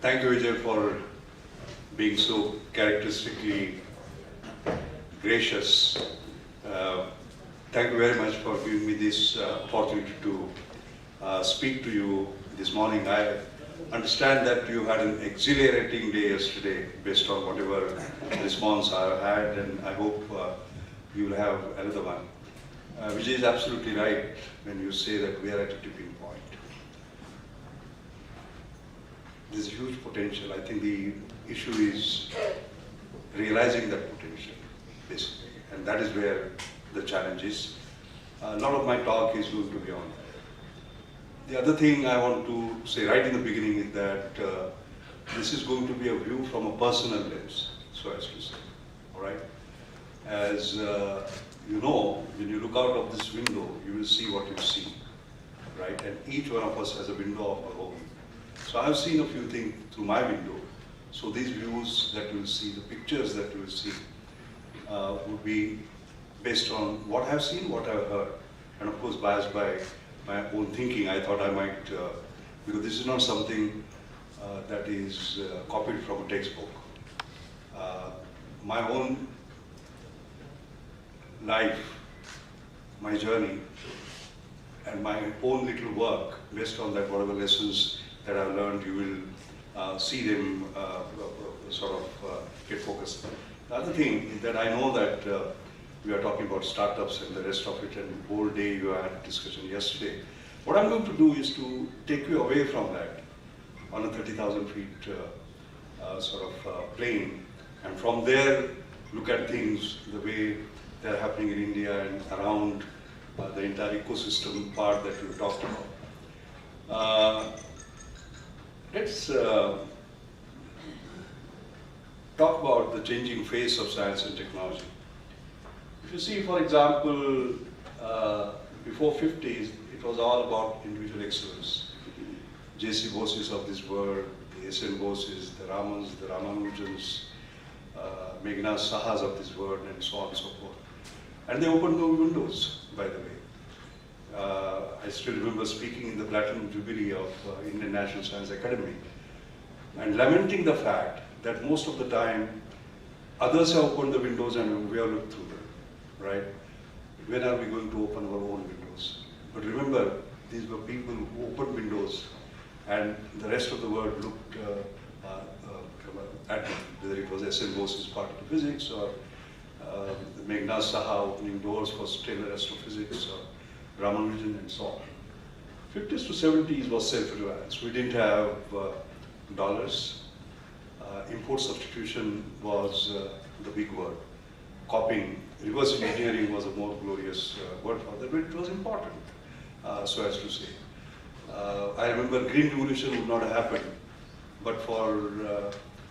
Thank you, Vijay, for being so characteristically gracious. Thank you very much for giving me this opportunity to speak to you this morning. I understand that you had an exhilarating day yesterday based on whatever response I had, and I hope you will have another one. Vijay is absolutely right when you say that we are at a tipping point. There's huge potential. I think the issue is realizing that potential, basically, and that is where the challenge is. A lot of my talk is going to be on that. The other thing I want to say right in the beginning is that this is going to be a view from a personal lens, so as to say, all right? As you know, when you look out of this window, you will see what you see, right? And each one of us has a window of our own. So I've seen a few things through my window. So these views that you will see, the pictures that you will see, would be based on what I've seen, what I've heard, and of course biased by my own thinking. I thought I might, because this is not something that is copied from a textbook. My own life, my journey, and my own little work, based on that, whatever lessons that I've learned, you will see them sort of get focused. The other thing is that I know that we are talking about startups and the rest of it, and the whole day you had a discussion yesterday. What I'm going to do is to take you away from that on a 30,000 feet sort of plane, and from there look at things the way they're happening in India and around the entire ecosystem part that you talked about. Let's talk about the changing face of science and technology. If you see, for example, before 50s, it was all about individual excellence. J.C. Bose's of this world, the S.N. Bose's, the Ramans, the Ramanujans, Meghna Sahas of this world, and so on and so forth. And they opened no windows, by the way. I still remember speaking in the Platinum Jubilee of Indian National Science Academy and lamenting the fact that most of the time others have opened the windows and we have looked through them, right? When are we going to open our own windows? But remember, these were people who opened windows and the rest of the world looked at them, whether it was S.N. Bose's particle physics or Meghna Saha opening doors for stellar astrophysics or Ramanujan and so on. 50s to 70s was self-reliance. We didn't have dollars. Import substitution was the big word. Copying, reverse engineering was a more glorious word for that, but it was important, so as to say. I remember green revolution would not have happened, but for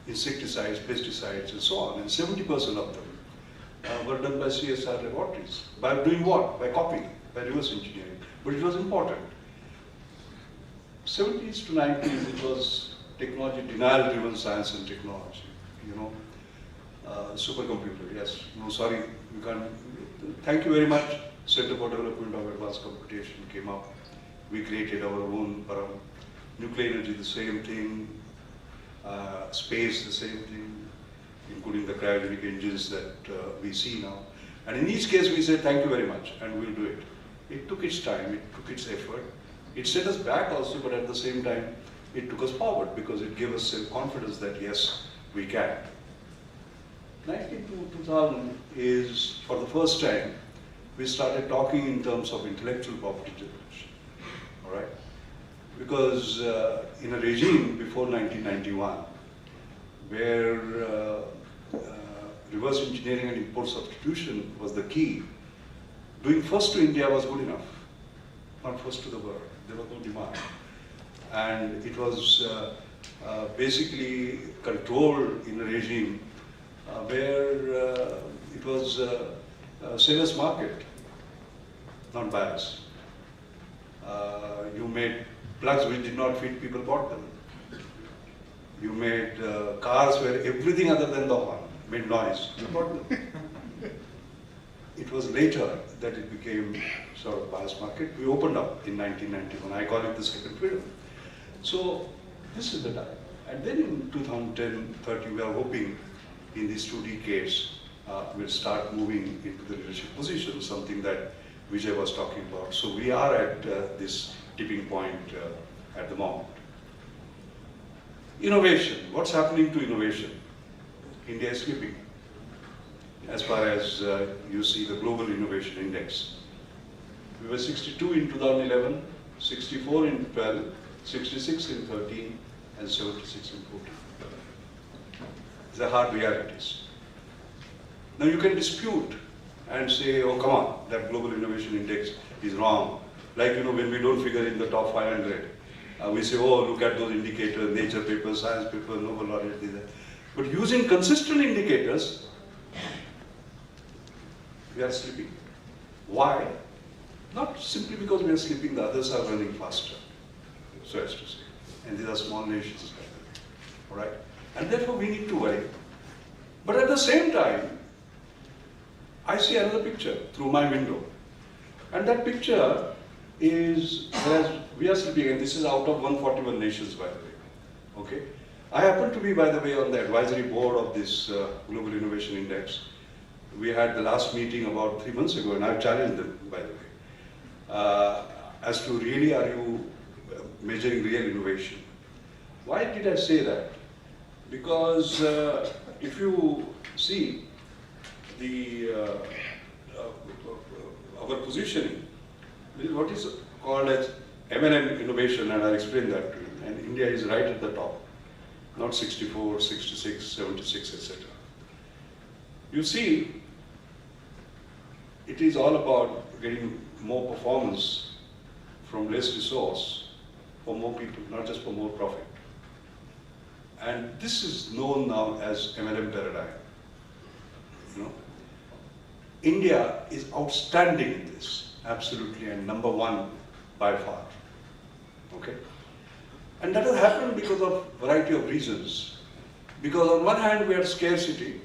insecticides, pesticides, and so on, and 70% of them were done by CSR laboratories. By doing what? By copying, by reverse engineering. But it was important. 70s to 90s, it was technology, denial-driven science and technology. You know, supercomputer. Yes. No, sorry, you can't. Thank you very much. Center for Development of Advanced Computation came up. We created our own nuclear energy, the same thing. Space, the same thing, including the cryogenic engines that we see now. And in each case, we said, thank you very much, and we'll do it. It took its time, it took its effort. It set us back also, but at the same time, it took us forward because it gave us self-confidence that, yes, we can. 19 to 2000 is, for the first time, we started talking in terms of intellectual property generation, all right? Because in a regime before 1991, where reverse engineering and import substitution was the key, doing first to India was good enough, not first to the world. There was no demand. And it was basically controlled in a regime where it was a seller's market, not buyers. You made plugs which did not fit, people bought them. You made cars where everything other than the horn made noise, you bought them. It was later that it became sort of buyer's market. We opened up in 1991. I call it the second freedom. So this is the time. And then in 2010-30, we are hoping in these 2 decades, we'll start moving into the leadership position, something that Vijay was talking about. So we are at this tipping point at the moment. Innovation, what's happening to innovation? India is slipping. As far as you see the Global Innovation Index. We were 62 in 2011, 64 in 12, 66 in 13, and 76 in 14. These are hard realities. Now you can dispute and say, oh come on, that Global Innovation Index is wrong. Like when we don't figure in the top 500, we say, oh look at those indicators, nature paper, science paper, Nobel laureate, these are. But using consistent indicators, we are slipping. Why? Not simply because we are slipping, the others are running faster, so as to say. And these are small nations, all right? And therefore we need to worry. But at the same time, I see another picture through my window. And that picture is, whereas we are slipping, and this is out of 141 nations, by the way, okay? I happen to be, by the way, on the advisory board of this Global Innovation Index. We had the last meeting about 3 months ago, and I've challenged them, by the way, as to really are you measuring real innovation. Why did I say that? Because if you see our positioning, what is called as M&M innovation, and I'll explain that to you, and India is right at the top, not 64, 66, 76, etc. You see, it is all about getting more performance from less resource for more people, not just for more profit. And this is known now as M&M paradigm. India is outstanding in this, absolutely, and number one by far. Okay? And that has happened because of a variety of reasons. Because on one hand we had scarcity,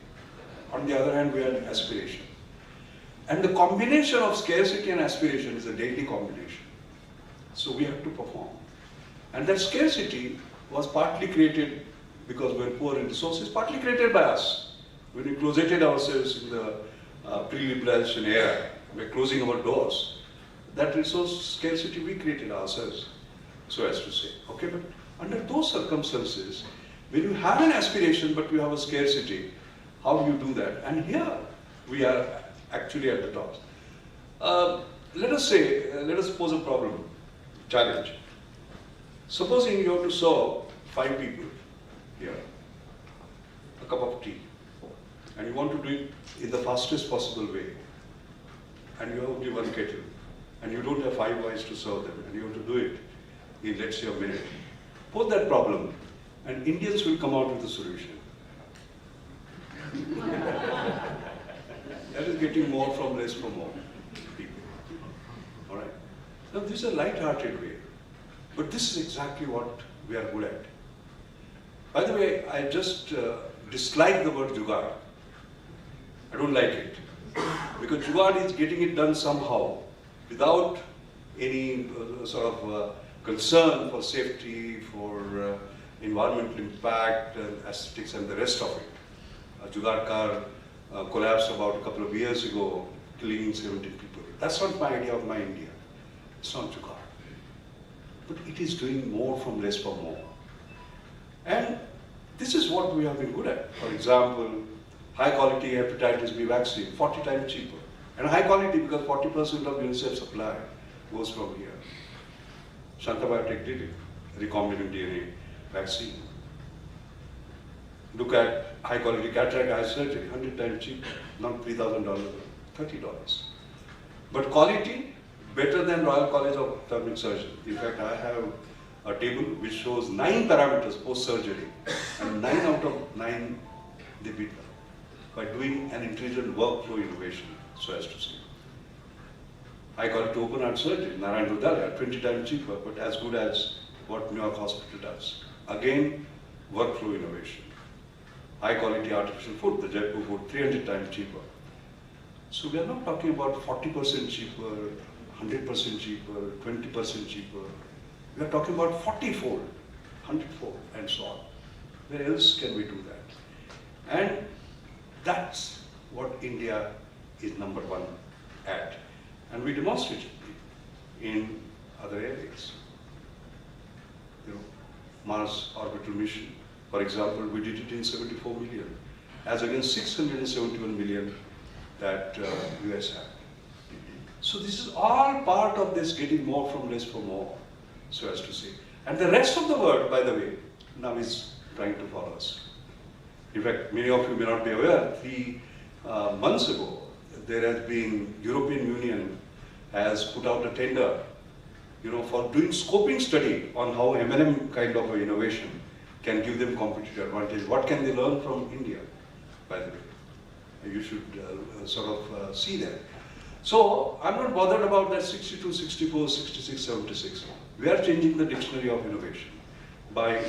on the other hand we had aspiration. And the combination of scarcity and aspiration is a deadly combination. So we have to perform. And that scarcity was partly created because we were poor in resources, partly created by us. When we closeted ourselves in the pre-liberalization era, we were closing our doors. That resource scarcity we created ourselves, so as to say. Okay, but under those circumstances, when you have an aspiration but you have a scarcity, how do you do that? And here we are actually at the top. Let us pose a problem, challenge. Supposing you have to serve 5 people here, a cup of tea, and you want to do it in the fastest possible way, and you have only 1 kettle, and you don't have 5 eyes to serve them, and you have to do it in, let's say, a minute. Pose that problem, and Indians will come out with a solution. That is getting more from less from more people. All right? Now, this is a light-hearted way, but this is exactly what we are good at. By the way, I just dislike the word jugaad. I don't like it. Because jugaad is getting it done somehow without any sort of concern for safety, for environmental impact, aesthetics, and the rest of it. A jugaad car collapsed about a couple of years ago, killing 70 people. That's not my idea of my India. It's not jugaad. But it is doing more from less for more. And this is what we have been good at. For example, high quality hepatitis B vaccine, 40 times cheaper. And high quality because 40% of UNICEF supply goes from here. Shanta Biotech did it, recombinant DNA vaccine. Look at high quality cataract eye surgery, 100 times cheaper, not $3,000, $30. But quality, better than Royal College of Ophthalmic Surgeons. In fact, I have a table which shows 9 parameters post-surgery, and 9 out of 9 they beat them by doing an intelligent workflow innovation, so as to say. High quality open heart surgery, Narayan Rudalya, 20 times cheaper, but as good as what New York Hospital does. Again, workflow innovation. High quality artificial food, the Jaipur food, 300 times cheaper. So we are not talking about 40% cheaper, 100% cheaper, 20% cheaper. We are talking about 40-fold, 100-fold, and so on. Where else can we do that? And that's what India is number one at. And we demonstrated it in other areas. You know, Mars orbital mission, for example, we did it in 74 million, as against 671 million that US had. So this is all part of this getting more from less for more, so as to say. And the rest of the world, by the way, now is trying to follow us. In fact, many of you may not be aware, 3 months ago, there has been, European Union has put out a tender, you know, for doing scoping study on how M&M kind of an innovation can give them competitive advantage. What can they learn from India, by the way? You should see that. So, I'm not bothered about that 62, 64, 66, 76. We are changing the dictionary of innovation by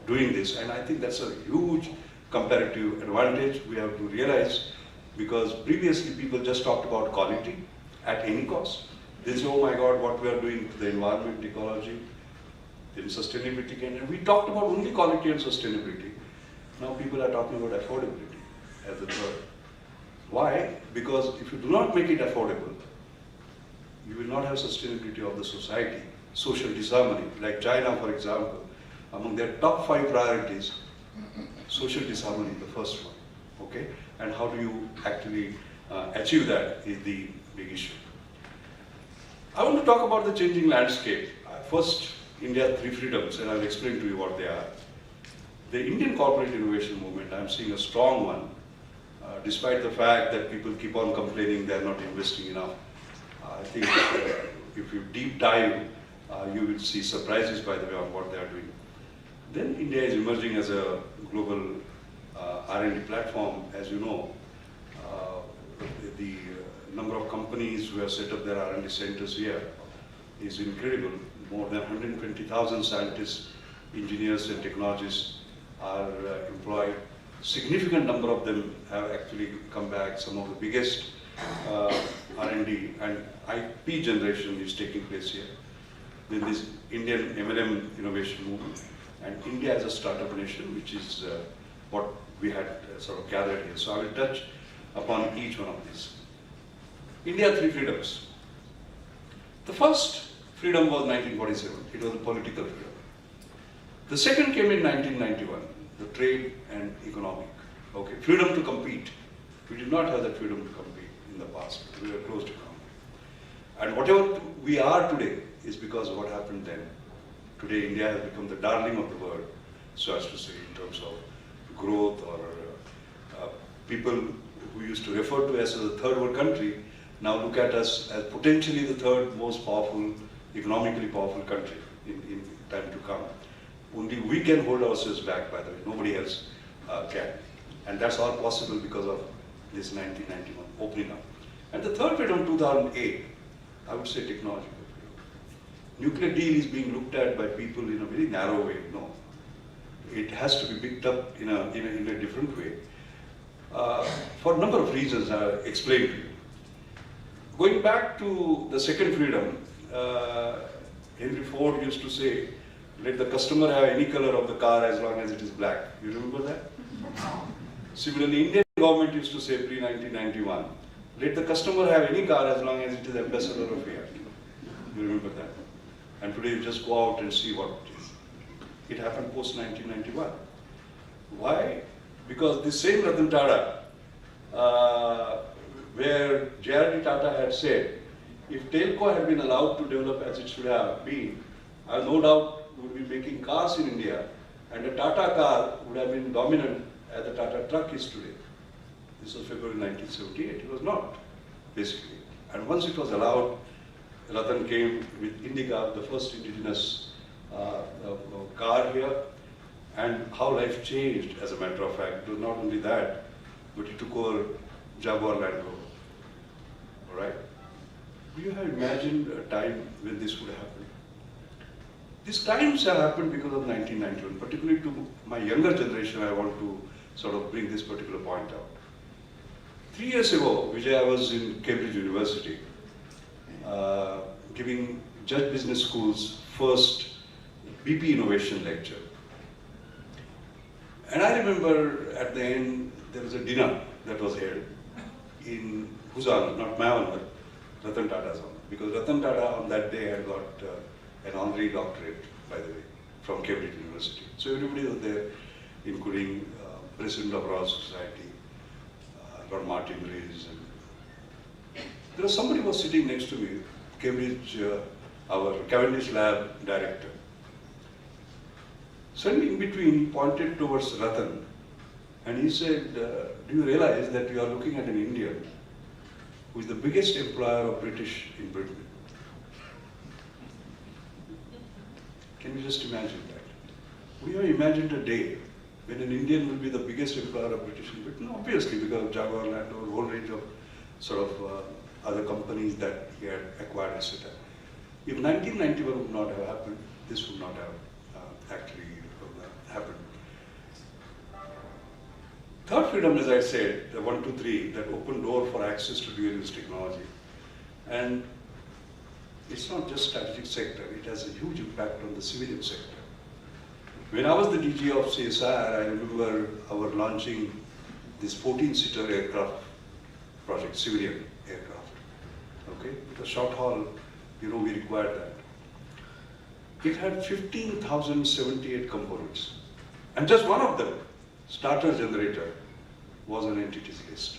doing this, and I think that's a huge comparative advantage we have to realize, because previously people just talked about quality at any cost. They say, oh my God, what we are doing to the environment, ecology, then sustainability, and we talked about only quality and sustainability. Now people are talking about affordability as the third. Why? Because if you do not make it affordable, you will not have sustainability of the society, social disharmony. Like China, for example, among their top 5 priorities, social disharmony, the first one, okay? And how do you actually achieve that is the big issue. I want to talk about the changing landscape. First, India 3 freedoms, and I'll explain to you what they are. The Indian corporate innovation movement, I'm seeing a strong one, despite the fact that people keep on complaining they're not investing enough. I think if you deep dive, you will see surprises, by the way, on what they are doing. Then India is emerging as a global R&D platform. As you know, the number of companies who have set up their R&D centers here is incredible. More than 120,000 scientists, engineers and technologists are employed. Significant number of them have actually come back. Some of the biggest R&D and IP generation is taking place here. Then this Indian M&M innovation movement, and India as a startup nation, which is what we had sort of gathered here. So I will touch upon each one of these. India 3 freedoms. The first freedom was 1947. It was a political freedom. The second came in 1991, the trade and economic. Okay, freedom to compete. We did not have that freedom to compete in the past. We were closed economy. And whatever we are today is because of what happened then. Today, India has become the darling of the world, so as to say, in terms of growth, or people who used to refer to us as a third world country now look at us as potentially the third most powerful, economically powerful country in time to come. Only we can hold ourselves back, by the way, nobody else can. And that's all possible because of this 1991 opening up. And the third freedom, 2008, I would say technological freedom. Nuclear deal is being looked at by people in a very narrow way. No, it has to be picked up in a different way. For a number of reasons I'll explain to you. Going back to the second freedom, Henry Ford used to say, let the customer have any color of the car as long as it is black. You remember that? Similarly, Indian government used to say pre-1991, let the customer have any car as long as it is ambassador of Fiat. You remember that? And today you just go out and see what it is. It happened post-1991. Why? Because this same Ratan Tata, where J.R.D. Tata had said, if Telco had been allowed to develop as it should have been, I have no doubt we would be making cars in India, and a Tata car would have been dominant as the Tata truck is today. This was February 1978. It was not, basically. And once it was allowed, Ratan came with Indica, the first indigenous car here, and how life changed, as a matter of fact. It was not only that, but he took over Jaguar Land Rover. All right? Do you have imagined a time when this would happen? These times have happened because of 1991, particularly to my younger generation. I want to sort of bring this particular point out. 3 years ago, Vijay, I was in Cambridge University, giving Judge Business School's first BP innovation lecture. And I remember at the end, there was a dinner that was held in Huzan, not my own, but Ratan Tata's own. Because Ratan Tata on that day had got an honorary doctorate, by the way, from Cambridge University. So everybody was there, including President of Royal Society, Lord Martin Rees. And there was somebody was sitting next to me, Cambridge, our Cavendish Lab director. Suddenly in between, he pointed towards Ratan and he said, do you realize that you are looking at an Indian who is the biggest employer of British in Britain? Can you just imagine that? We have imagined a day when an Indian will be the biggest employer of British in Britain, obviously because of Jaguar Land Rover, a whole range of sort of other companies that he had acquired, etc. If 1991 would not have happened, this would not have actually happened. Third freedom, as I said, the 1, 2, 3, that open door for access to dual-use technology. And it's not just strategic sector, it has a huge impact on the civilian sector. When I was the DG of CSIR, I remember our launching this 14-seater aircraft project, civilian aircraft. Okay, it was short haul, we required that. It had 15,078 components. And just one of them, starter generator, was on entities list.